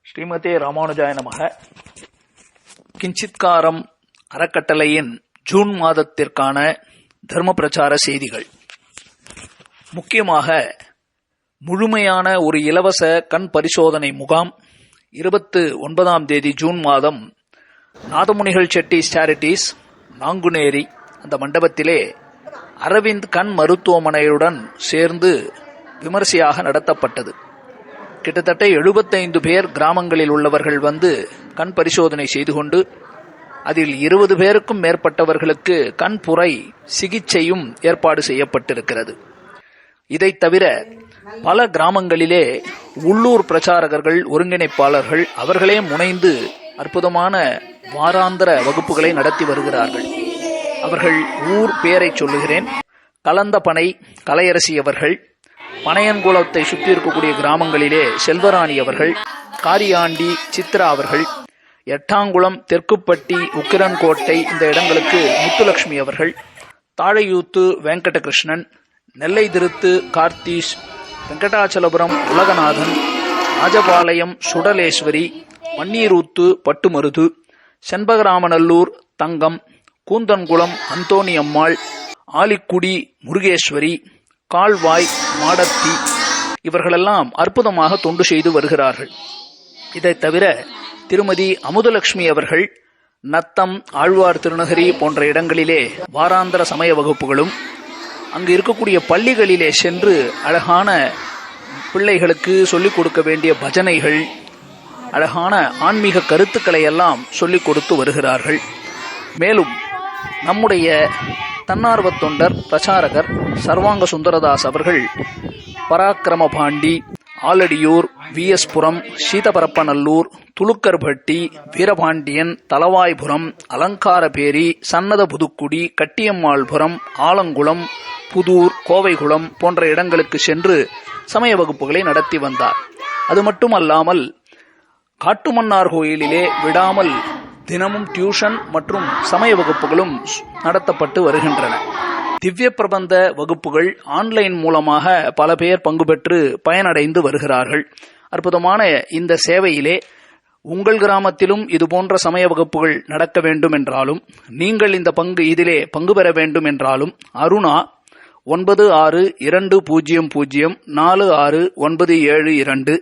ஸ்ரீமதே ராமானுஜாய நமக. கிஞ்சித்காரம் அறக்கட்டளையின் ஜூன் மாதத்திற்கான தர்ம பிரச்சார செய்திகள். முக்கியமாக முழுமையான ஒரு இலவச கண் பரிசோதனை முகாம் 29ஆம் தேதி ஜூன் மாதம் நாதமுனிகள் செட்டி சேரிட்டிஸ் நாங்குநேரி அந்த மண்டபத்திலே அரவிந்த் கண் மருத்துவமனையுடன் சேர்ந்து விமரிசையாக நடத்தப்பட்டது. கிட்டத்தட்ட 75 பேர் கிராமங்களில் உள்ளவர்கள் வந்து கண் பரிசோதனை செய்து கொண்டு அதில் 20 பேருக்கும் மேற்பட்டவர்களுக்கு கண் புரை சிகிச்சையும் ஏற்பாடு செய்யப்பட்டிருக்கிறது. இதை தவிர பல கிராமங்களிலே உள்ளூர் பிரச்சாரகர்கள், ஒருங்கிணைப்பாளர்கள் அவர்களே முனைந்து அற்புதமான வாராந்திர வகுப்புகளை நடத்தி வருகிறார்கள். அவர்கள் ஊர் பெயரை சொல்லுகிறேன். கலந்தபனை கலையரசி அவர்கள், பனையன்குளத்தை சுற்றி இருக்கக்கூடிய கிராமங்களிலே செல்வராணி அவர்கள், காரியாண்டி சித்ரா அவர்கள், எட்டாங்குளம் தெற்குப்பட்டி உக்கிரன்கோட்டை இந்த இடங்களுக்கு முத்துலட்சுமி அவர்கள், தாழையூத்து வெங்கடகிருஷ்ணன், நெல்லை திருத்து கார்த்தீஷ், வெங்கடாச்சலபுரம் உலகநாதன், ராஜபாளையம் சுடலேஸ்வரி, மண்ணீரூத்து பட்டுமருது, செண்பகராமநல்லூர் தங்கம், கூந்தன்குளம் அந்தோணி அம்மாள், ஆலிக்குடி முருகேஸ்வரி, கால்வாய் மாடத்தி இவர்களெல்லாம் அற்புதமாக தொண்டு செய்து வருகிறார்கள். இதை தவிர திருமதி அமுதலட்சுமி அவர்கள் நத்தம், ஆழ்வார் திருநகரி போன்ற இடங்களிலே வாராந்திர சமய வகுப்புகளும், அங்கு இருக்கக்கூடிய பள்ளிகளிலே சென்று அழகான பிள்ளைகளுக்கு சொல்லிக் கொடுக்க வேண்டிய பஜனைகள், அழகான ஆன்மீக கருத்துக்களை எல்லாம் சொல்லிக் கொடுத்து வருகிறார்கள். மேலும் நம்முடைய தன்னார்வ தொண்டர் பிரச்சாரகர் சர்வாங்க சுந்தரதாஸ் அவர்கள் பராக்கிரம பாண்டி, ஆலடியூர், விஎஸ்புரம், சீதபரப்பநல்லூர், துலுக்கர்பட்டி, வீரபாண்டியன், தலவாய்புரம், அலங்காரபேரி, சன்னத புதுக்குடி, கட்டியம்மாள்புரம், ஆலங்குளம், புதூர், கோவைகுளம் போன்ற இடங்களுக்கு சென்று சமய வகுப்புகளை நடத்தி வந்தார். அது மட்டுமல்லாமல் காட்டுமன்னார் கோயிலிலே விடாமல் தினமும் டியூஷன் மற்றும் சமய வகுப்புகளும் நடத்தப்பட்டு வருகின்றன. திவ்ய பிரபந்த வகுப்புகள் ஆன்லைன் மூலமாக பல பேர் பங்கு பெற்று பயனடைந்து வருகிறார்கள். அற்புதமான இந்த சேவையிலே உங்கள் கிராமத்திலும் இதுபோன்ற சமய வகுப்புகள் நடக்க வேண்டும் என்றாலும், நீங்கள் இதிலே பங்கு பெற வேண்டும் என்றாலும் அருணா 9600469772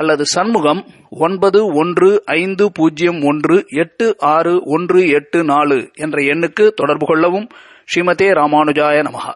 அல்லது சண்முகம் 9150186184 என்ற எண்ணுக்கு தொடர்பு கொள்ளவும். ஸ்ரீமதே ராமானுஜாய நமஹ.